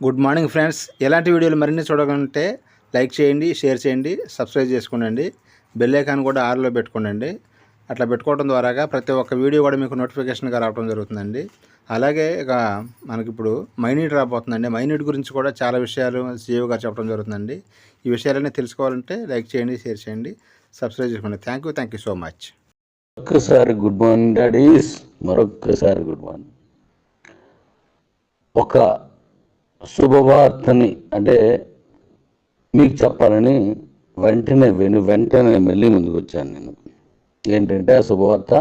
Good morning friends. ఎలాంటి వీడియోలు మరిన్ని చూడాలంటే లైక్ చేయండి, షేర్ చేయండి, సబ్స్క్రైబ్ చేసుకోండి. బెల్ ఐకాన్ కూడా ఆన్లో పెట్టుకోండి. అట్లా పెట్టుకోవడం ద్వారాగా ప్రతి ఒక్క వీడియో కూడా మీకు నోటిఫికేషన్గా రావడం జరుగుతుందండి. అలాగే ఇక మనకిప్పుడు మైనీట్ రాబోతుందండి. మైనీట్ గురించి కూడా చాలా విషయాలు సీఈఓ గారు చెప్పడం జరుగుతుందండి. ఈ విషయాలన్నీ తెలుసుకోవాలంటే లైక్ చేయండి, షేర్ చేయండి, సబ్స్క్రైబ్ చేసుకోండి. Thank you so much. ఒక్కసారి గుడ్ మార్నింగ్ డాడీస్, మరొక్కసారి గుడ్ మార్నింగ్. ఒక శుభవార్తని అంటే మీకు చెప్పాలని వెంటనే మళ్ళీ ముందుకు వచ్చాను నేను. ఏంటంటే ఆ శుభవార్త,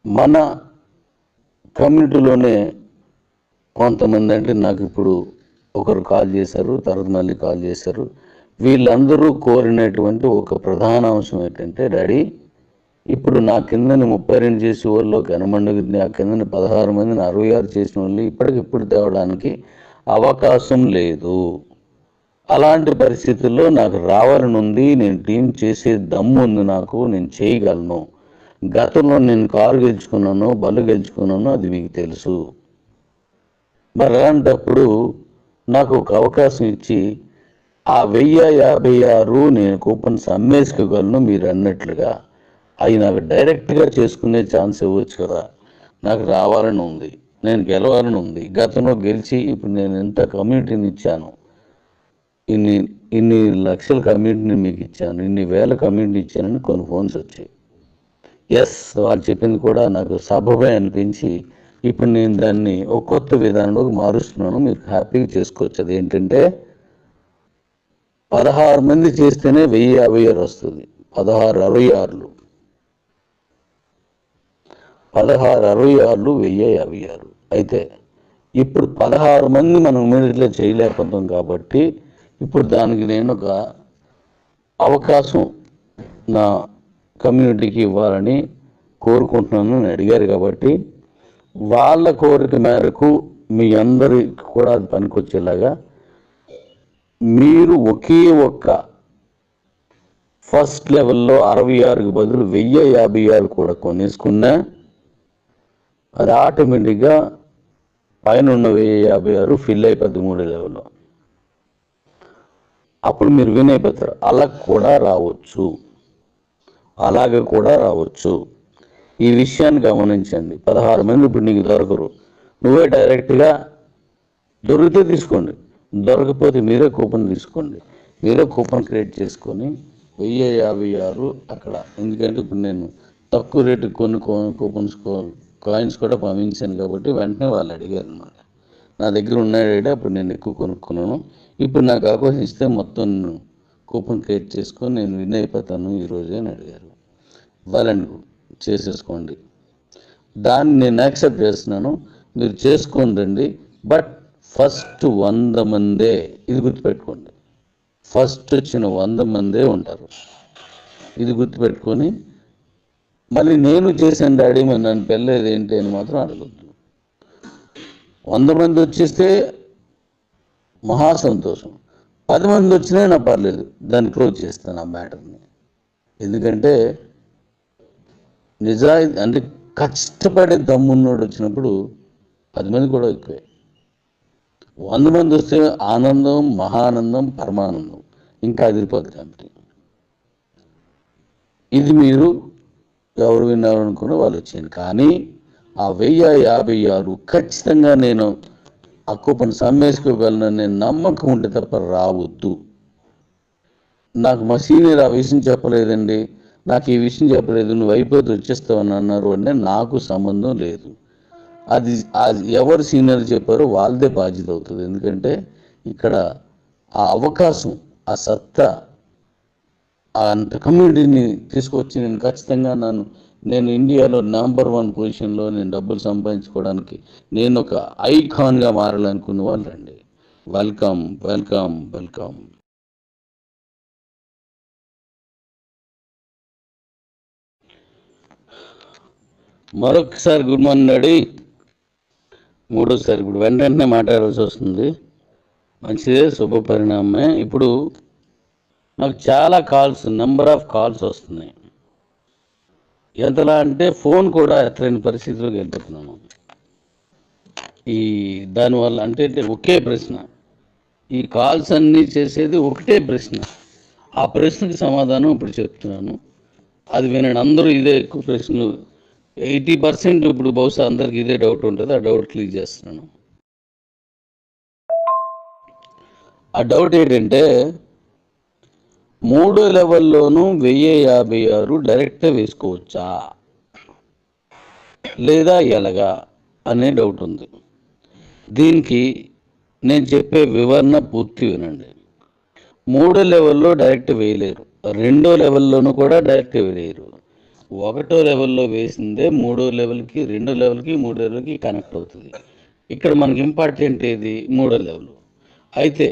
మన కమ్యూనిటీలోనే కొంతమంది అంటే నాకు ఇప్పుడు ఒకరు కాల్ చేశారు, తర్వాత మళ్ళీ కాల్ చేశారు. వీళ్ళందరూ కోరినటువంటి ఒక ప్రధాన అంశం ఏంటంటే, డాడీ ఇప్పుడు నా కిందని 32 చేసే వాళ్ళు కనమండగి, నా కిందని 16 మందిని 66 చేసిన వాళ్ళు ఇప్పటికిప్పుడు తేవడానికి అవకాశం లేదు. అలాంటి పరిస్థితుల్లో నాకు రావాలని ఉంది, నేను టీం చేసే దమ్ము ఉంది, నాకు నేను చేయగలను. గతంలో నేను కారు గెలుచుకున్నాను, బళ్ళు గెలుచుకున్నాను, అది మీకు తెలుసు. మరి అలాంటప్పుడు నాకు ఒక అవకాశం ఇచ్చి ఆ 1056 నేను కూపన్స్ అమ్మేసుకోగలను మీరు అన్నట్లుగా. అవి నాకు డైరెక్ట్గా చేసుకునే ఛాన్స్ ఇవ్వచ్చు కదా. నాకు రావాలని ఉంది, నేను గెలవాలని ఉంది. గతంలో గెలిచి ఇప్పుడు నేను ఎంత కమ్యూనిటీని ఇచ్చాను, ఇన్ని లక్షల కమ్యూనిటీని మీకు ఇచ్చాను, ఇన్ని వేల కమ్యూనిటీ ఇచ్చానని కొన్ని ఫోన్స్ వచ్చాయి. ఎస్, వాళ్ళు చెప్పింది కూడా నాకు సబబే అనిపించి ఇప్పుడు నేను దాన్ని ఒక కొత్త విధానంలోకి మారుస్తున్నాను. మీరు హ్యాపీగా చేసుకోవచ్చు. అది ఏంటంటే 16 మంది చేస్తేనే 1056 వస్తుంది. 1666 1056 అయితే ఇప్పుడు 16 మంది మనం ఇమీడియట్గా చేయలేకపోతాం. కాబట్టి ఇప్పుడు దానికి నేను ఒక అవకాశం నా కమ్యూనిటీకి ఇవ్వాలని కోరుకుంటున్నాను అని అడిగారు. కాబట్టి వాళ్ళ కోరిక మేరకు మీ అందరికి కూడా అది పనికొచ్చేలాగా మీరు ఒకే ఒక్క ఫస్ట్ లెవెల్లో 66కి బదులు 1056 కూడా కొనేసుకున్నా అది ఆటోమేటిక్గా పైన ఉన్న 1056 ఫిల్ అయిపోద్ది 3 లెవెల్లో. అప్పుడు మీరు విన్ అయిపోతారు. అలాగే కూడా రావచ్చు. ఈ విషయాన్ని గమనించండి. 16 మంది ఇప్పుడు నీకు దొరకరు. నువ్వే డైరెక్ట్గా దొరికితే తీసుకోండి, దొరకపోతే మీరే కూపన్ తీసుకోండి. మీరే కూపన్ క్రియేట్ చేసుకొని 1056 అక్కడ. ఎందుకంటే ఇప్పుడు నేను తక్కువ రేటు కొన్ని కూపన్స్ కాయిన్స్ కూడా పంపించాను కాబట్టి వెంటనే వాళ్ళు అడిగారు అనమాట. నా దగ్గర ఉన్నాడే, అప్పుడు నేను ఎక్కువ కొనుక్కున్నాను, ఇప్పుడు నాకు అవకాశం ఇస్తే మొత్తం కూపన్ క్రియేట్ చేసుకొని నేను విన్ అయిపోతాను ఈరోజే అని అడిగారు. వాళ్ళని చేసేసుకోండి. దాన్ని నేను యాక్సెప్ట్ చేస్తున్నాను. మీరు చేసుకొని రండి. బట్ ఫస్ట్ 100 మందే, ఇది గుర్తుపెట్టుకోండి, ఫస్ట్ వచ్చిన 100 మందే ఉంటారు. ఇది గుర్తుపెట్టుకొని మళ్ళీ నేను చేశాను డాడీ మరి నన్ను పెళ్ళలేదు ఏంటి అని మాత్రం అడగద్దు. 100 మంది వచ్చేస్తే మహా సంతోషం. 10 మంది వచ్చినా నా పర్లేదు, దాన్ని క్లోజ్ చేస్తాను ఆ మ్యాటర్ని. ఎందుకంటే నిజాయితీ అంటే కష్టపడే దమ్మున్నోడు వచ్చినప్పుడు 10 మంది కూడా ఎక్కువే. 100 మంది వస్తే ఆనందం, మహానందం, పరమానందం, ఇంకా అదిరిపోతుంది కంపెనీ. ఇది మీరు ఎవరు విన్నారనుకున్న వాళ్ళు వచ్చింది. కానీ ఆ 1056 ఖచ్చితంగా నేను ఆ కూపన్స్ అమ్మేసుకోగలనని నమ్మకం ఉంటే తప్ప రావద్దు. నాకు మా సీనియర్ ఆ విషయం చెప్పలేదండి, నాకు ఈ విషయం చెప్పలేదు, నువ్వు అయిపోతే వచ్చేస్తావని అన్నారు అంటే నాకు సంబంధం లేదు. అది ఎవరు సీనియర్ చెప్పారో వాళ్ళదే బాధ్యత అవుతుంది. ఎందుకంటే ఇక్కడ ఆ అవకాశం, ఆ సత్తా, అంత కమ్యూనిటీని తీసుకొచ్చి నేను ఖచ్చితంగా నేను ఇండియాలో నంబర్ 1 పొజిషన్లో నేను డబ్బులు సంపాదించుకోవడానికి నేను ఒక ఐకాన్గా మారాలనుకున్న వాళ్ళు రండి. Welcome welcome welcome. మరొకసారి గుడ్ మార్నింగ్ డాడీ. మూడోసారి ఇప్పుడు వెంటనే మాట్లాడాల్సి వస్తుంది. మంచిదే, శుభ పరిణామమే. ఇప్పుడు నాకు చాలా కాల్స్, నెంబర్ ఆఫ్ కాల్స్ వస్తున్నాయి. ఎంతలా అంటే ఫోన్ కూడా ఎత్తలేని పరిస్థితిలోకి వెళ్ళిపోతున్నాను. ఈ దానివల్ల అంటే ఒకే ప్రశ్న, ఈ కాల్స్ అన్నీ చేసేది ఒకటే ప్రశ్న. ఆ ప్రశ్నకి సమాధానం ఇప్పుడు చెప్తున్నాను, అది వినండి. అందరూ ఇదే ఎక్కువ ప్రశ్నలు 80% ఇప్పుడు బహుశా అందరికి ఇదే డౌట్ ఉంటుంది. ఆ డౌట్ క్లియర్ చేస్తున్నాను. ఆ డౌట్ ఏంటంటే 3 లెవెల్లోనూ 1056 డైరెక్ట్గా వేసుకోవచ్చా లేదా ఎలాగా అనే డౌట్ ఉంది. దీనికి నేను చెప్పే వివరణ పూర్తి వినండి. 3 లెవెల్లో డైరెక్ట్ వేయలేరు, 2 లెవెల్లోనూ కూడా డైరెక్ట్ వేయలేరు. 1 లెవెల్లో వేసిందే 3 లెవెల్కి, 2 లెవెల్కి, 3 లెవెల్కి కనెక్ట్ అవుతుంది. ఇక్కడ మనకి ఇంపార్టెంట్ ఏది? 3 లెవెల్. అయితే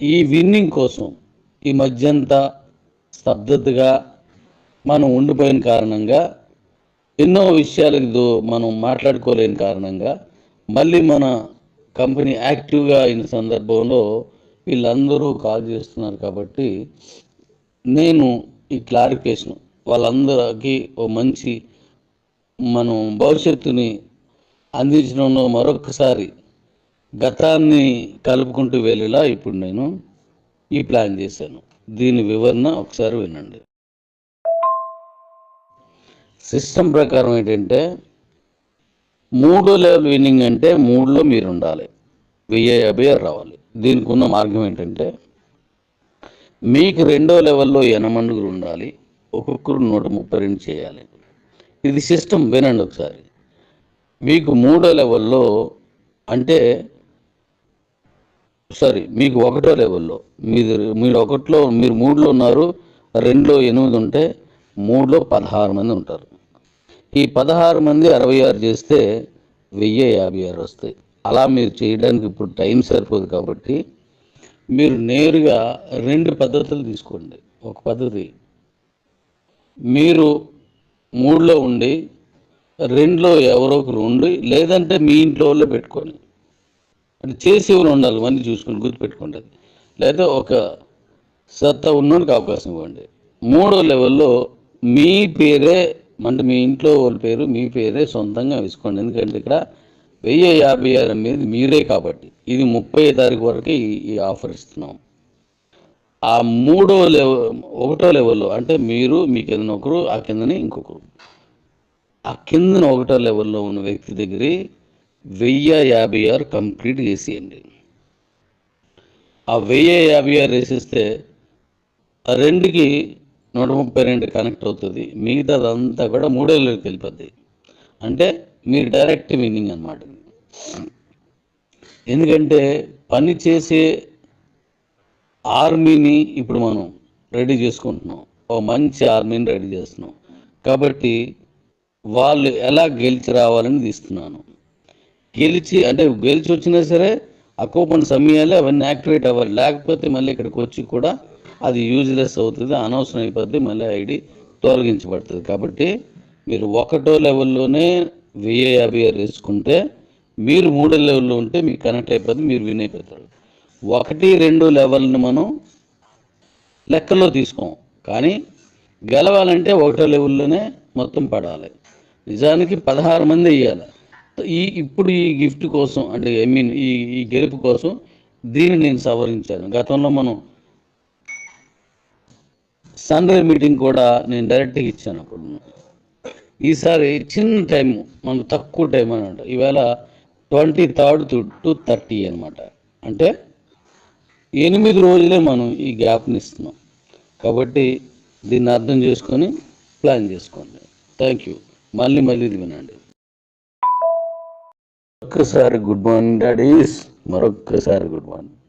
ఈ విన్నింగ్ కోసం ఈ మధ్యంతా స్తబ్దతగా మనం ఉండిపోయిన కారణంగా, ఎన్నో విషయాలు మనం మాట్లాడుకోలేని కారణంగా, మళ్ళీ మన కంపెనీ యాక్టివ్గా అయిన సందర్భంలో వీళ్ళందరూ కాల్ చేస్తున్నారు. కాబట్టి నేను ఈ క్లారిఫికేషన్ వాళ్ళందరికీ ఓ మంచి మనం భవిష్యత్తుని అందించడంలో మరొకసారి గతాన్ని కలుపుకుంటూ వెళ్ళేలా ఇప్పుడు నేను ఈ ప్లాన్ చేశాను. దీని వివరణ ఒకసారి వినండి. సిస్టమ్ ప్రకారం ఏంటంటే 3 లెవెల్ విన్నింగ్ అంటే 3లో మీరు ఉండాలి, 1056 రావాలి. దీనికి ఉన్న మార్గం ఏంటంటే మీకు 2వ లెవెల్లో 8 ఉండాలి, ఒక్కొక్కరు 132 చేయాలి. ఇది సిస్టమ్, వినండి ఒకసారి. మీకు 3వ లెవెల్లో అంటే మీకు 1వ లెవెల్లో మీరు 3లో ఉన్నారు, 2లో 8 ఉంటే 3లో 16 మంది ఉంటారు. ఈ 16 మంది 66 చేస్తే 1056 వస్తాయి. అలా మీరు చేయడానికి ఇప్పుడు టైం సరిపోదు. కాబట్టి మీరు నేరుగా 2 పద్ధతులు తీసుకోండి. ఒక పద్ధతి, మీరు 3లో ఉండి 2లో ఎవరో ఒకరు ఉండి, లేదంటే మీ ఇంట్లో వాళ్ళే పెట్టుకొని, అంటే చేసేవారు ఉండాలి, మళ్ళీ చూసుకొని గుర్తుపెట్టుకోండి. లేదా ఒక సత్తా ఉన్నోడికి అవకాశం ఇవ్వండి. 3వ లెవెల్లో మీ పేరే, అంటే మీ ఇంట్లో వాళ్ళ పేరు మీ పేరే సొంతంగా వేసుకోండి. ఎందుకంటే ఇక్కడ 1056 అనేది మీరే కాబట్టి ఇది 30వ తారీఖు వరకు ఈ ఆఫర్ ఇస్తున్నాం. ఆ 1వ లెవెల్లో అంటే మీరు, మీ కింద ఒకరు, ఆ కిందని ఇంకొకరు, ఆ కిందన 1వ లెవెల్లో ఉన్న వ్యక్తి దగ్గర 1056 కంప్లీట్ చేసేయండి. ఆ 1056 వేసేస్తే ఆ 2కి 132 కనెక్ట్ అవుతుంది. మిగతాదంతా కూడా 3లోకి వెళ్ళిపోద్ది. అంటే మీరు డైరెక్ట్ విన్నింగ్ అన్నమాట. ఎందుకంటే పని చేసే ఆర్మీని ఇప్పుడు మనం రెడీ చేసుకుంటున్నాం, ఒక మంచి ఆర్మీని రెడీ చేస్తున్నాం. కాబట్టి వాళ్ళు ఎలా గెలిచి రావాలని తీస్తున్నాను. గెలిచి వచ్చినా సరే ఆ కూపన్ సమయాలే అవన్నీ యాక్టివేట్ అవ్వాలి. లేకపోతే మళ్ళీ ఇక్కడికి వచ్చి కూడా అది యూజ్లెస్ అవుతుంది, అనవసరం అయిపోద్ది, మళ్ళీ ఐడి తొలగించబడుతుంది. కాబట్టి మీరు 1వ లెవెల్లోనే 1056 వేసుకుంటే మీరు 3వ లెవెల్లో ఉంటే మీకు కనెక్ట్ అయిపోద్ది, మీరు విన్ అయిపోతారు. 1, 2 లెవెల్ని మనం లెక్కలో తీసుకోం, కానీ గెలవాలంటే 1వ లెవెల్లోనే మొత్తం పడాలి. నిజానికి 16 మంది వేయాలి. ఇప్పుడు ఈ గిఫ్ట్ కోసం, అంటే ఈ గెలుపు కోసం దీన్ని నేను సవరించాను. గతంలో మనం సండే మీటింగ్ కూడా నేను డైరెక్ట్గా ఇచ్చాను. అప్పుడు ఈసారి చిన్న టైం, మనకు తక్కువ టైం అనమాట. ఈవేళ 23rd to 30 అనమాట. అంటే 8 రోజులే మనం ఈ గ్యాప్ని ఇస్తున్నాం. కాబట్టి దీన్ని అర్థం చేసుకొని ప్లాన్ చేసుకోండి. Thank you. మళ్ళీ ఇది వినండి. ఒక్కసారి గుడ్ మార్నింగ్ డాడీస్, మరొక్కసారి గుడ్ మార్నింగ్.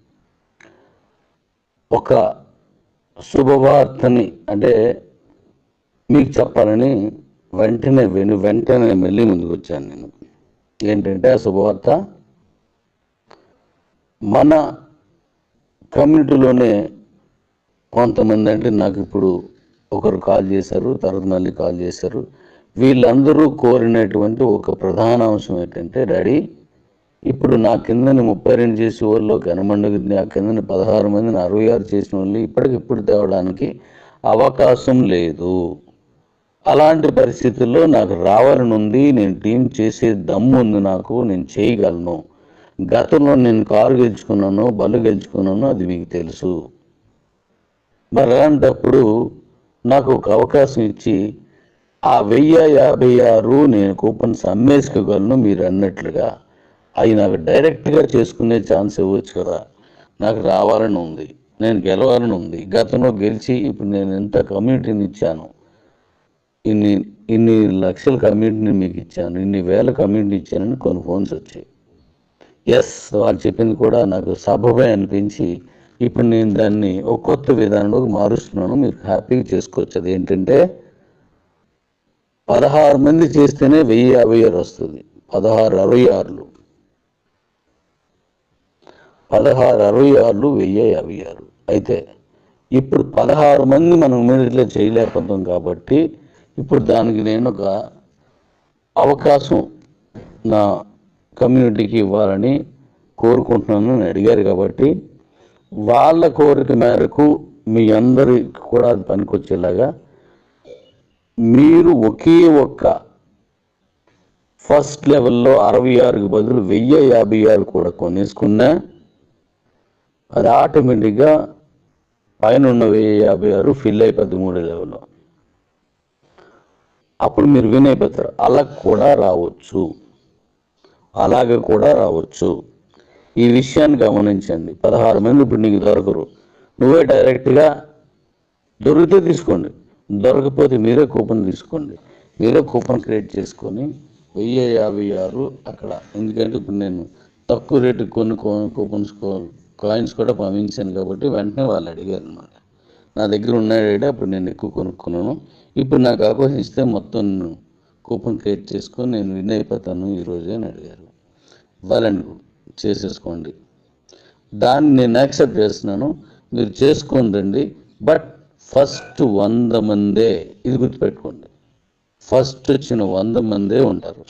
ఒక శుభవార్తని అంటే మీకు చెప్పాలని వెంటనే మళ్ళీ ముందుకు వచ్చాను నేను. ఏంటంటే ఆ శుభవార్త, మన కమ్యూనిటీలోనే కొంతమంది, అంటే నాకు ఇప్పుడు ఒకరు కాల్ చేశారు, తర్వాత మళ్ళీ కాల్ చేశారు. వీళ్ళందరూ కోరినటువంటి ఒక ప్రధాన అంశం ఏంటంటే, డాడీ ఇప్పుడు నా కిందని 32 చేసే వాళ్ళు 8 నా కిందని 16 మందిని 66 చేసిన వాళ్ళు ఇప్పటికిప్పుడు తేవడానికి అవకాశం లేదు. అలాంటి పరిస్థితుల్లో నాకు రావాలని ఉంది, నేను టీం చేసే దమ్ము ఉంది నాకు, నేను చేయగలను. గతంలో నేను కారు గెలుచుకున్నాను, బళ్ళు గెలుచుకున్నాను, అది మీకు తెలుసు. మరి అలాంటప్పుడు నాకు ఒక అవకాశం ఇచ్చి ఆ 1056 నేను కూపన్స్ అమ్మేసుకోగలను మీరు అన్నట్లుగా. అవి నాకు డైరెక్ట్గా చేసుకునే ఛాన్స్ ఇవ్వచ్చు కదా. నాకు రావాలని ఉంది, నేను గెలవాలని ఉంది. గతంలో గెలిచి ఇప్పుడు నేను ఎంత కమ్యూనిటీని ఇచ్చాను, ఇన్ని ఇన్ని లక్షల కమ్యూనిటీని మీకు ఇచ్చాను, ఇన్ని వేల కమ్యూనిటీ ఇచ్చానని కొన్ని ఫోన్స్ వచ్చాయి. ఎస్, వాళ్ళు చెప్పింది కూడా నాకు సబబే అనిపించి ఇప్పుడు నేను దాన్ని ఒక కొత్త విధానంలోకి మారుస్తున్నాను. మీరు హ్యాపీగా చేసుకోవచ్చు. అది ఏంటంటే 16 మంది చేస్తేనే 1056 వస్తుంది. 1666 1056 అయితే ఇప్పుడు 16 మంది మనం ఇమీడియట్గా చేయలేకపోతాం కాబట్టి ఇప్పుడు దానికి నేను ఒక అవకాశం నా కమ్యూనిటీకి ఇవ్వాలని కోరుకుంటున్నాను అని అడిగారు. కాబట్టి వాళ్ళ కోరిక మేరకు మీ అందరికి కూడా అది పనికొచ్చేలాగా మీరు ఒకే ఒక్క ఫస్ట్ లెవెల్లో 66కి బదులు 1056 కూడా కొనేసుకున్నా అది ఆటోమేటిక్గా పైన ఉన్న 1056 ఫిల్ అయిపోద్ది 3 లెవెల్లో. అప్పుడు మీరు విన్ అయిపోతారు. అలా కూడా రావచ్చు, అలాగే కూడా రావచ్చు. ఈ విషయాన్ని గమనించండి. 16 మంది ఇప్పుడు నీకు దొరకరు. నువ్వే డైరెక్ట్గా దొరికితే తీసుకోండి, దొరకపోతే మీరే కూపన్ తీసుకోండి. మీరే కూపన్ క్రియేట్ చేసుకొని 1056 అక్కడ. ఎందుకంటే ఇప్పుడు నేను తక్కువ రేటు కొన్ని కూపన్స్ కాయిన్స్ కూడా పంపించాను కాబట్టి వెంటనే వాళ్ళు అడిగారు అన్నమాట. నా దగ్గర ఉన్నాడే అప్పుడు నేను ఎక్కువ కొనుక్కున్నాను, ఇప్పుడు నాకు అవకాశం ఇస్తే మొత్తం కూపన్ క్రియేట్ చేసుకొని నేను విన్ అయిపోతాను ఈరోజే అని అడిగారు. వాళ్ళని చేసేసుకోండి. దాన్ని నేను యాక్సెప్ట్ చేస్తున్నాను, మీరు చేసుకోండి. బట్ ఫస్ట్ 100 మందే, ఇది గుర్తుపెట్టుకోండి, ఫస్ట్ వచ్చిన 100 మందే ఉంటారు.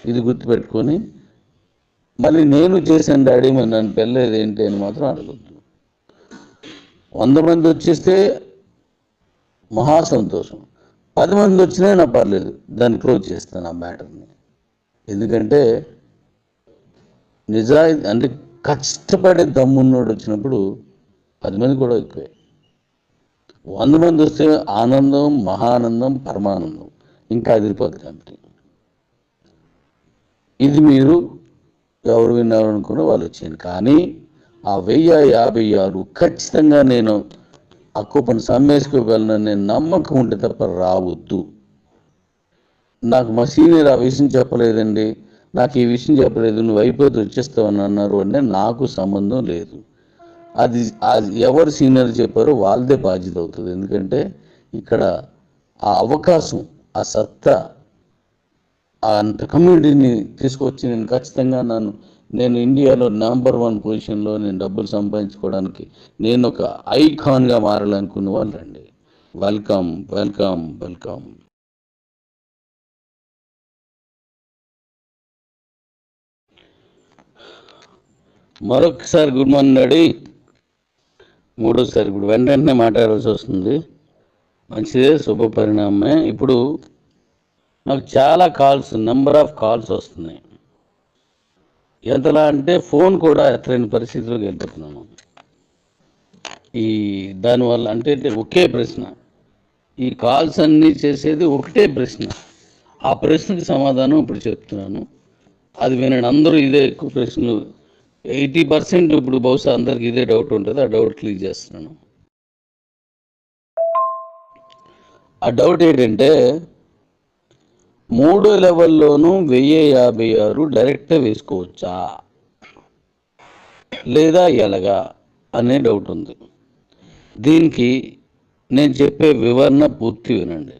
ఇది గుర్తుపెట్టుకొని మళ్ళీ నేను చేశాను డాడీ మరి నన్ను పెళ్ళలేదు ఏంటి అని మాత్రం అడగద్దు. 100 మంది వచ్చేస్తే మహా సంతోషం, 10 మంది వచ్చినా నా పర్లేదు, దాన్ని క్లోజ్ చేస్తాను ఆ మ్యాటర్ని. ఎందుకంటే నిజాయితీ అంటే కష్టపడే దమ్మున్నోడు వచ్చినప్పుడు 10 మంది కూడా ఎక్కువే. 100 మంది వస్తే ఆనందం, మహానందం, పరమానందం, ఇంకా అదిరిపోతుంది కంపెనీ. ఇది మీరు ఎవరు విన్నారనుకున్న వాళ్ళు వచ్చాను. కానీ ఆ 1056 ఖచ్చితంగా నేను ఆ కూపన్స్ అమ్మేసుకోగలనని నేను నమ్మకం ఉంటే తప్ప రావద్దు. నాకు మా సీనియర్ ఆ విషయం చెప్పలేదండి, నాకు ఈ విషయం చెప్పలేదు, నువ్వు అయిపోతే వచ్చేస్తావని అన్నారు అంటే నాకు సంబంధం లేదు. అది ఎవరు సీనియర్ చెప్పారో వాళ్ళదే బాధ్యత అవుతుంది. ఎందుకంటే ఇక్కడ ఆ అవకాశం, ఆ సత్తా, అంత కమ్యూనిటీని తీసుకొచ్చి నేను ఖచ్చితంగా నేను ఇండియాలో #1 పొజిషన్లో నేను డబ్బులు సంపాదించుకోవడానికి నేను ఒక ఐకాన్గా మారాలనుకున్న వాళ్ళు రండి. Welcome, welcome, welcome. మరొకసారి గుడ్ మార్నింగ్ డాడీ. మూడోసారి ఇప్పుడు వెంటనే మాట్లాడాల్సి వస్తుంది. మంచిదే, శుభ పరిణామమే. ఇప్పుడు నాకు చాలా కాల్స్, నెంబర్ ఆఫ్ కాల్స్ వస్తున్నాయి. ఎంతలా అంటే ఫోన్ కూడా ఎత్తలేని పరిస్థితిలోకి వెళ్ళిపోతున్నాను. దానివల్ల అంటే ఒకే ప్రశ్న, ఈ కాల్స్ అన్నీ చేసేది ఒకటే ప్రశ్న. ఆ ప్రశ్నకి సమాధానం ఇప్పుడు చెప్తున్నాను, అది వినండి. అందరూ ఇదే ఎక్కువ ప్రశ్నలు, 80% ఇప్పుడు బహుశా అందరికి ఇదే డౌట్ ఉంటుంది. ఆ డౌట్ క్లియర్ చేస్తున్నాను. ఆ డౌట్ ఏంటంటే 3 లెవెల్లోనూ 1056 డైరెక్ట్గా వేసుకోవచ్చా లేదా ఎలాగా అనే డౌట్ ఉంది. దీనికి నేను చెప్పే వివరణ పూర్తి వినండి.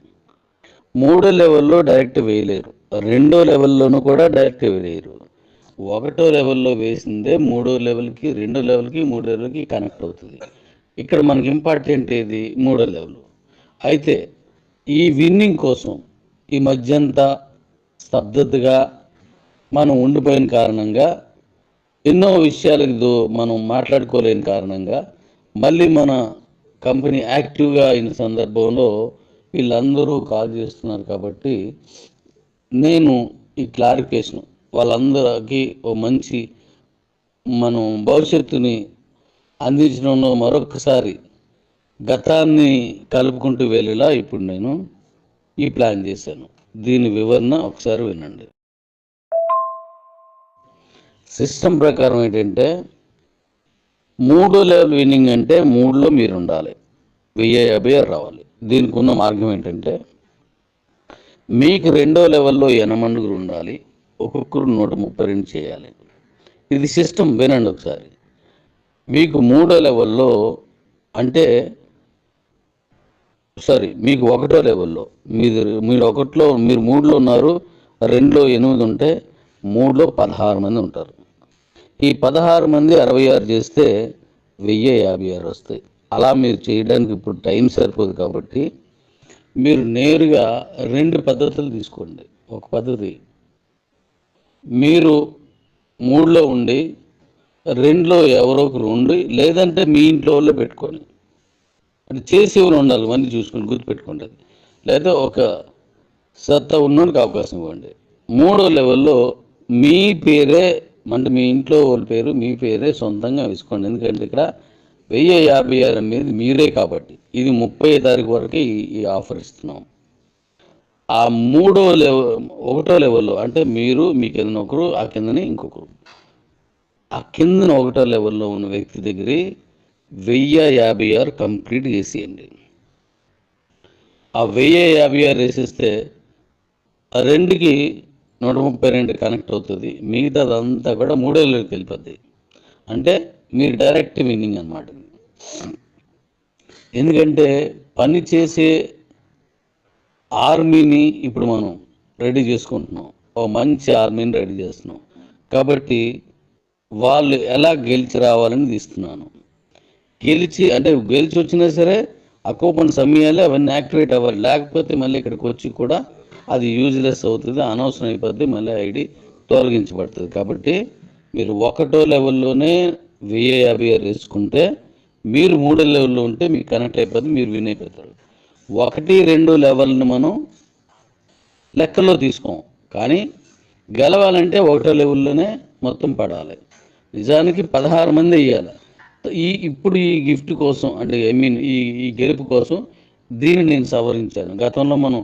3 లెవెల్లో డైరెక్ట్ వేయలేరు, 2వ లెవెల్లోనూ కూడా డైరెక్ట్ వేయలేరు. 1వ లెవెల్లో వేసిందే 3వ లెవెల్కి, 2వ లెవెల్కి, 3వ లెవెల్కి కనెక్ట్ అవుతుంది. ఇక్కడ మనకి ఇంపార్టెంట్ ఏది? 3వ లెవెల్. అయితే ఈ విన్నింగ్ కోసం ఈ మధ్యంతా స్తబ్దతగా మనం ఉండిపోయిన కారణంగా, ఎన్నో విషయాలకు మనం మాట్లాడుకోలేని కారణంగా, మళ్ళీ మన కంపెనీ యాక్టివ్గా అయిన సందర్భంలో వీళ్ళందరూ కాల్ చేస్తున్నారు. కాబట్టి నేను ఈ క్లారిఫికేషన్ వాళ్ళందరికీ ఓ మంచి మనం భవిష్యత్తుని అందించడంలో మరొకసారి గతాన్ని కలుపుకుంటూ వెళ్ళేలా ఇప్పుడు నేను ఈ ప్లాన్ చేశాను. దీని వివరణ ఒకసారి వినండి. సిస్టమ్ ప్రకారం ఏంటంటే 3 లెవెల్ విన్నింగ్ అంటే 3లో మీరు ఉండాలి, 1050 రావాలి. దీనికి ఉన్న మార్గం ఏంటంటే మీకు 2వ లెవెల్లో 8 ఉండాలి, ఒక్కొక్కరు 132 చేయాలి. ఇది సిస్టమ్, వినండి ఒకసారి. మీకు 3వ లెవెల్లో అంటే మీకు 1వ లెవెల్లో మీరు 3లో ఉన్నారు, 2లో 8 ఉంటే 3లో 16 మంది ఉంటారు. ఈ 16 మంది 66 చేస్తే 1056 వస్తాయి. అలా మీరు చేయడానికి ఇప్పుడు టైం సరిపోదు కాబట్టి మీరు నేరుగా 2 పద్ధతులు తీసుకోండి. ఒక పద్ధతి, మీరు 3లో ఉండి 2లో ఎవరో ఒకరు ఉండి, లేదంటే మీ ఇంట్లో వాళ్ళే పెట్టుకొని, అంటే చేసేవాళ్ళు ఉండాలి, మంది చూసుకొని గుర్తుపెట్టుకోండి. లేదా ఒక సత్తా ఉన్నోనికి అవకాశం ఇవ్వండి. 3వ లెవెల్లో మీ పేరే, అంటే మీ ఇంట్లో వాళ్ళ పేరు మీ పేరే సొంతంగా వేసుకోండి. ఎందుకంటే ఇక్కడ 1056 అనేది మీరే కాబట్టి ఇది 30వ తారీఖు వరకు ఈ ఆఫర్ ఇస్తున్నాం. ఆ 1వ లెవెల్లో అంటే మీరు, మీ కింద ఒకరు, ఆ కిందని ఇంకొకరు, ఆ కిందన 1వ లెవెల్లో ఉన్న వ్యక్తి దగ్గర 1056 కంప్లీట్ చేసేయండి. ఆ 1056 వేసేస్తే ఆ 2కి 132 కనెక్ట్ అవుతుంది. మిగతాదంతా కూడా 3లోకి వెళ్ళిపోద్ది. అంటే మీరు డైరెక్ట్ విన్నింగ్ అన్నమాట. ఎందుకంటే పని చేసే ఆర్మీని ఇప్పుడు మనం రెడీ చేసుకుంటున్నాం, ఒక మంచి ఆర్మీని రెడీ చేస్తున్నాం. కాబట్టి వాళ్ళు ఎలా గెలిచి రావాలని తీస్తున్నాను. గెలిచి వచ్చినా సరే ఆ కూపన్ సమయాలు అవన్నీ యాక్టివేట్ అవ్వాలి. లేకపోతే మళ్ళీ ఇక్కడికి వచ్చి కూడా అది యూజ్లెస్ అవుతుంది, అనవసరం అయిపోద్ది, మళ్ళీ ఐడి తొలగించబడుతుంది. కాబట్టి మీరు 1వ లెవెల్లోనే 1056 వేసుకుంటే మీరు 3వ లెవెల్లో ఉంటే మీకు కనెక్ట్ అయిపోద్ది, మీరు విన్ అయిపోతారు. 1, 2 లెవెల్ని మనం లెక్కలో తీసుకోం, కానీ గెలవాలంటే 1వ లెవెల్లోనే మొత్తం పడాలి. నిజానికి 16 మంది వేయాలి. ఇప్పుడు ఈ గిఫ్ట్ కోసం, అంటే ఈ గెలుపు కోసం దీన్ని నేను సవరించాను. గతంలో మనం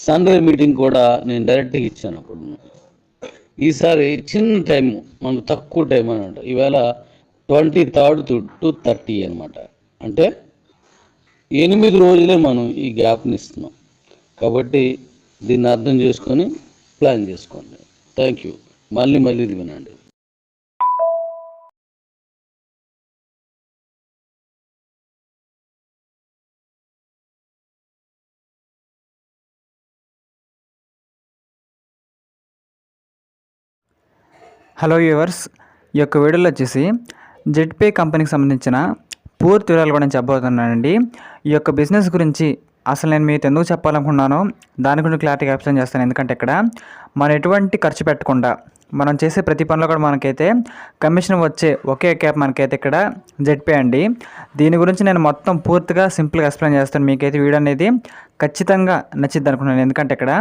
సన్డే మీటింగ్ కూడా నేను డైరెక్ట్గా ఇచ్చాను. అప్పుడు ఈసారి చిన్న టైం, మనకు తక్కువ టైం అనమాట. ఈవేళ 23rd to 30 అనమాట. అంటే 8 రోజులే మనం ఈ గ్యాప్ని ఇస్తున్నాం. కాబట్టి దీన్ని అర్థం చేసుకొని ప్లాన్ చేసుకోండి. Thank you. మళ్ళీ ఇది వినండి. హలో వ్యూవర్స్, ఈ యొక్క వీడియోలో వచ్చేసి జెట్పే కంపెనీకి సంబంధించిన పూర్తి వివరాలు కూడా నేను చెప్పబోతున్నానండి. ఈ యొక్క బిజినెస్ గురించి అసలు నేను మీతో ఎందుకు చెప్పాలనుకున్నానో దాని గురించి క్లారిటీగా ఎక్స్ప్లెయిన్ చేస్తాను. ఎందుకంటే ఇక్కడ మనం ఎటువంటి ఖర్చు పెట్టకుండా మనం చేసే ప్రతి పనిలో కూడా మనకైతే కమిషన్ వచ్చే ఒకే యాప్ మనకైతే ఇక్కడ జెట్పే అండి. దీని గురించి నేను మొత్తం పూర్తిగా సింపుల్గా ఎక్స్ప్లెయిన్ చేస్తాను. మీకైతే వీడియో అనేది ఖచ్చితంగా నచ్చిద్ది అనుకున్నాను. ఎందుకంటే ఇక్కడ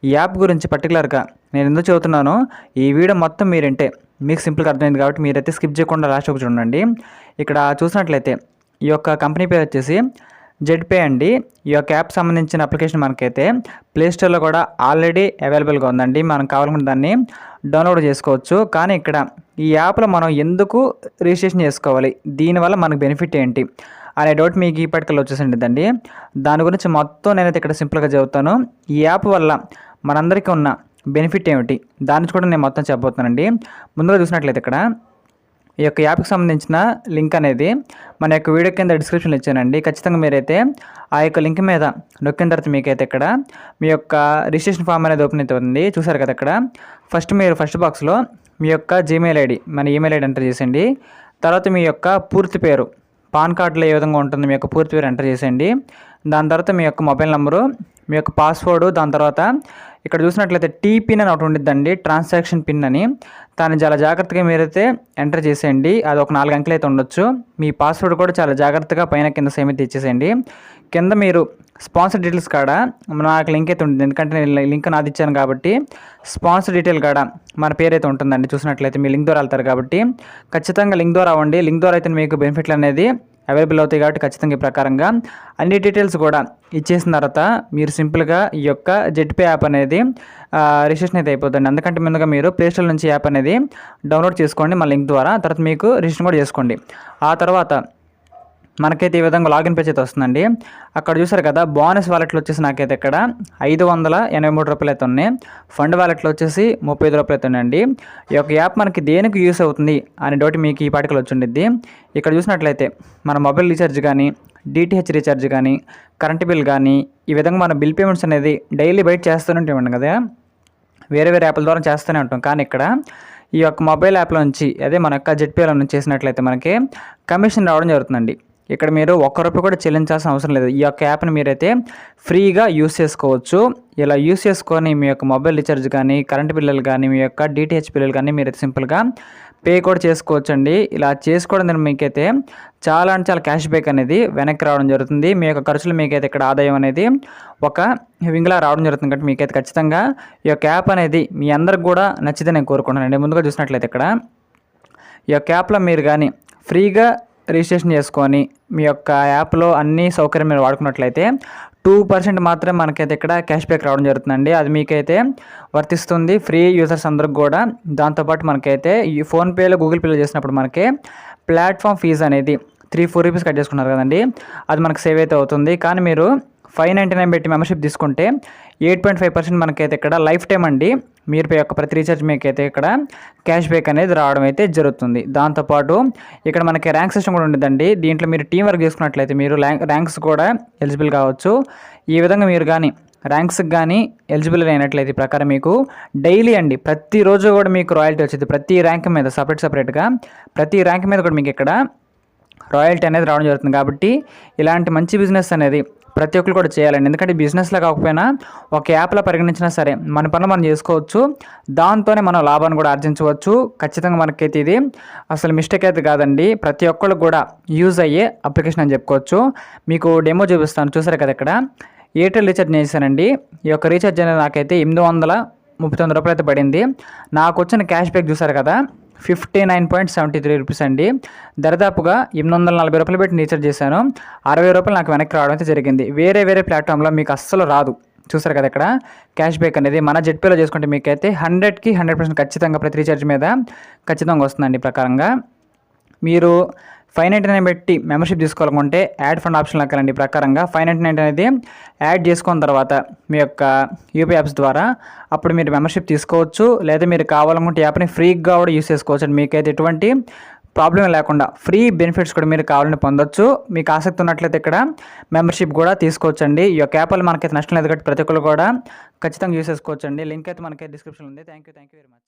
ఈ యాప్ గురించి పర్టికులర్గా నేను ఎందుకు చదువుతున్నానో ఈ వీడియో మొత్తం మీరంటే మీకు సింపుల్గా అర్థమైంది కాబట్టి మీరైతే స్కిప్ చేయకుండా లాస్ట్ ఒక చూడండి. ఇక్కడ చూసినట్లయితే ఈ యొక్క కంపెనీ పేరు వచ్చేసి జెట్పే అండి. ఈ యొక్క యాప్ సంబంధించిన అప్లికేషన్ మనకైతే ప్లేస్టోర్లో కూడా ఆల్రెడీ అవైలబుల్గా ఉందండి. మనం కావాలనుకుంటే దాన్ని డౌన్లోడ్ చేసుకోవచ్చు. కానీ ఇక్కడ ఈ యాప్లో మనం ఎందుకు రిజిస్ట్రేషన్ చేసుకోవాలి, దీనివల్ల మనకు బెనిఫిట్ ఏంటి అనే డౌట్ మీకు ఇప్పటికల్లా వచ్చేసిందండి. దాని గురించి మొత్తం నేనైతే ఇక్కడ సింపుల్గా చెబుతాను. ఈ యాప్ వల్ల మనందరికీ ఉన్న బెనిఫిట్ ఏమిటి దాని కూడా నేను మొత్తం చెప్పబోతున్నానండి. ముందుగా చూసినట్లయితే ఇక్కడ ఈ యొక్క యాప్కి సంబంధించిన లింక్ అనేది మన యొక్క వీడియో కింద డిస్క్రిప్షన్లో ఇచ్చానండి. ఖచ్చితంగా మీరైతే ఆ యొక్క లింక్ మీద నొక్కిన తర్వాత మీకైతే ఇక్కడ మీ యొక్క రిజిస్ట్రేషన్ ఫామ్ అనేది ఓపెన్ అవుతుంది. చూసారు కదా, ఇక్కడ మీరు ఫస్ట్ బాక్స్లో మీ యొక్క జీమెయిల్ ఐడి, మన ఈమెయిల్ ఐడి ఎంటర్ చేసేయండి. తర్వాత మీ యొక్క పూర్తి పేరు, పాన్ కార్డులో ఏ విధంగా ఉంటుంది మీ యొక్క పూర్తి పేరు ఎంటర్ చేసేయండి. దాని తర్వాత మీ యొక్క మొబైల్ నెంబరు, మీ యొక్క పాస్వర్డ్, దాని తర్వాత ఇక్కడ చూసినట్లయితే టీ పిన్ అని ఒకటి ఉండిద్దండి, ట్రాన్సాక్షన్ పిన్ అని. దాన్ని చాలా జాగ్రత్తగా మీరైతే ఎంటర్ చేసేయండి. అది ఒక 4 అంకెలు అయితే ఉండొచ్చు. మీ పాస్వర్డ్ కూడా చాలా జాగ్రత్తగా పైన కింద సేమ్ అయితే ఇచ్చేసేయండి. కింద మీరు స్పాన్సర్ డీటెయిల్స్ కాడ నాకు లింక్ అయితే ఉంటుంది, ఎందుకంటే నేను లింక్ నాది ఇచ్చాను కాబట్టి స్పాన్సర్ డీటెయిల్ కాడ మన పేరు అయితే ఉంటుందండి. చూసినట్లయితే మీ లింక్ ద్వారా వెళ్తారు కాబట్టి ఖచ్చితంగా లింక్ ద్వారా అవ్వండి. లింక్ ద్వారా అయితే మీకు బెనిఫిట్లు అనేది అవైలబుల్ అవుతాయి కాబట్టి ఖచ్చితంగా ఈ ప్రకారంగా అన్ని డీటెయిల్స్ కూడా ఇచ్చేసిన తర్వాత మీరు సింపుల్గా ఈ యొక్క జెట్పే యాప్ అనేది రిజిస్ట్రేషన్ అయితే అయిపోతుంది. అందుకంటే ముందుగా మీరు ప్లేస్టోర్ నుంచి యాప్ అనేది డౌన్లోడ్ చేసుకోండి మా లింక్ ద్వారా. తర్వాత మీకు రిజిస్ట్రేషన్ కూడా చేసుకోండి. ఆ తర్వాత మనకైతే ఈ విధంగా లాగిన్ పేజ్ అయితే వస్తుందండి. అక్కడ చూసారు కదా, బోనస్ వాలెట్లో వచ్చేసి నాకైతే ఇక్కడ 583 రూపాయలు అయితే ఉన్నాయి. ఫండ్ వాలెట్లో వచ్చేసి 35 రూపాయలు అయితే ఉన్నాయండి. ఈ యొక్క యాప్ మనకి దేనికి యూస్ అవుతుంది అనే డౌట్ మీకు ఈ పాటికలు వచ్చి ఉండిద్ది. ఇక్కడ చూసినట్లయితే మన మొబైల్ రీఛార్జ్ కానీ, డిటిహెచ్ రీఛార్జ్ కానీ, కరెంట్ బిల్ కానీ, ఈ విధంగా మన బిల్ పేమెంట్స్ అనేది డైలీ బయట చేస్తూనే ఉంటామండి కదా, వేరే యాప్ల ద్వారా చేస్తూనే ఉంటాం. కానీ ఇక్కడ ఈ యొక్క మొబైల్ యాప్లో నుంచి, అదే మన యొక్క జెట్పేలో నుంచి చేసినట్లయితే మనకి కమిషన్ రావడం జరుగుతుందండి. ఇక్కడ మీరు ₹1 కూడా చెల్లించాల్సిన అవసరం లేదు. ఈ యొక్క యాప్ని మీరైతే ఫ్రీగా యూస్ చేసుకోవచ్చు. ఇలా యూస్ చేసుకొని మీ యొక్క మొబైల్ రీఛార్జ్ కానీ, కరెంట్ బిల్లులు కానీ, మీ యొక్క డిటిహెచ్ బిల్లులు కానీ మీరైతే సింపుల్గా పే కూడా చేసుకోవచ్చు అండి. ఇలా చేసుకోవడం ద్వారా మీకైతే చాలా అంటే చాలా క్యాష్ బ్యాక్ అనేది వెనక్కి రావడం జరుగుతుంది. మీ యొక్క ఖర్చులు మీకైతే ఇక్కడ ఆదాయం అనేది ఒక వింగ్లా రావడం జరుగుతుంది. కాబట్టి మీకైతే ఖచ్చితంగా ఈ యొక్క యాప్ అనేది మీ అందరికి కూడా నచ్చితే నేను కోరుకుంటున్నానండి. ముందుగా చూసినట్లయితే ఇక్కడ ఈ యొక్క యాప్లో మీరు కానీ ఫ్రీగా రిజిస్ట్రేషన్ చేసుకొని మీ యొక్క యాప్లో అన్ని సౌకర్యం మీరు వాడుకున్నట్లయితే 2% మాత్రమే మనకైతే ఇక్కడ క్యాష్ బ్యాక్ రావడం జరుగుతుందండి. అది మీకైతే వర్తిస్తుంది ఫ్రీ యూజర్స్ అందరికి కూడా. దాంతోపాటు మనకైతే ఈ ఫోన్పేలో, గూగుల్ పేలో చేసినప్పుడు మనకి ప్లాట్ఫామ్ ఫీజు అనేది 3-4 రూపీస్ కట్ చేసుకున్నారు కదండి, అది మనకు సేవ్ అయితే అవుతుంది. కానీ మీరు 599 పెట్టి మెంబర్షిప్ తీసుకుంటే 8.5% మనకైతే ఇక్కడ లైఫ్ టైం అండి. మీరు యొక్క ప్రతి రీఛార్జ్ మీకైతే ఇక్కడ క్యాష్ బ్యాక్ అనేది రావడం అయితే జరుగుతుంది. దాంతోపాటు ఇక్కడ మనకి ర్యాంక్ సిస్టమ్ కూడా ఉండదండి. దీంట్లో మీరు టీం వర్క్ చేసుకున్నట్లయితే మీరు ర్యాంక్స్ కూడా ఎలిజిబుల్ కావచ్చు. ఈ విధంగా మీరు కానీ ర్యాంక్స్కి కానీ ఎలిజిబుల్ అయినట్లయితే ప్రకారం మీకు డైలీ అండి, ప్రతిరోజు కూడా మీకు రాయల్టీ వచ్చింది. ప్రతి ర్యాంక్ మీద సపరేట్గా ప్రతి ర్యాంక్ మీద కూడా మీకు ఇక్కడ రాయల్టీ అనేది రావడం జరుగుతుంది. కాబట్టి ఇలాంటి మంచి బిజినెస్ అనేది ప్రతి ఒక్కరు కూడా చేయాలండి. ఎందుకంటే బిజినెస్లో కాకపోయినా ఒక యాప్లో పరిగణించినా సరే మన పనులు మనం చేసుకోవచ్చు, దాంతోనే మనం లాభాన్ని కూడా ఆర్జించవచ్చు. ఖచ్చితంగా మనకైతే ఇది అసలు మిస్టేక్ అయితే కాదండి, ప్రతి ఒక్కరికి కూడా యూజ్ అయ్యే అప్లికేషన్ అని చెప్పుకోవచ్చు. మీకు డెమో చూపిస్తాను. చూసారు కదా, ఇక్కడ ఎయిర్టెల్ రీఛార్జ్ చేశానండి. ఈ యొక్క రీఛార్జ్ అనేది నాకైతే 839 రూపాయలు అయితే పడింది. నాకు వచ్చిన క్యాష్ బ్యాక్ చూసారు కదా, 59.73 రూపీస్ అండి. దరిదాపుగా 840 రూపాయలు పెట్టి రీఛార్జ్ చేశాను. 60 రూపాయలు నాకు వెనక్కి రావడం అయితే జరిగింది. వేరే ప్లాట్ఫామ్లో మీకు అస్సలు రాదు. చూసారు కదా, ఇక్కడ క్యాష్ బ్యాక్ అనేది మన జెట్పేలో చేసుకుంటే మీకైతే 100కి 100% ఖచ్చితంగా ప్రతి రీఛార్జ్ మీద ఖచ్చితంగా వస్తుందండి. ఈ ప్రకారంగా మీరు 599 పెట్టి మెంబర్షిప్ తీసుకోవాలనుకుంటే యాడ్ ఫండ్ ఆప్షన్లోకి వెళ్ళండి. ప్రకారంగా 599 అనేది యాడ్ చేసుకున్న తర్వాత మీ యొక్క యూపీ యాప్స్ ద్వారా అప్పుడు మీరు మెంబర్షిప్ తీసుకోవచ్చు. లేదా మీరు కావాలనుకుంటే యాప్ని ఫ్రీగా కూడా యూస్ చేసుకోవచ్చు అండి. మీకైతే ఎటువంటి ప్రాబ్లం లేకుండా ఫ్రీ బెనిఫిట్స్ కూడా మీరు కావాలని పొందొచ్చు. మీకు ఆసక్తి ఉన్నట్లయితే ఇక్కడ మెంబర్షిప్ కూడా తీసుకోవచ్చు అండి. ఈ యొక్క యాప్ వల్ల మనకైతే నష్టం లేదు కాబట్టి ప్రతి ఒక్కరు కూడా ఖచ్చితంగా యూస్ చేసుకోవచ్చు అండి. లింక్ అయితే మనకైతే డిస్క్రిప్షన్లో ఉంది. Thank you very much.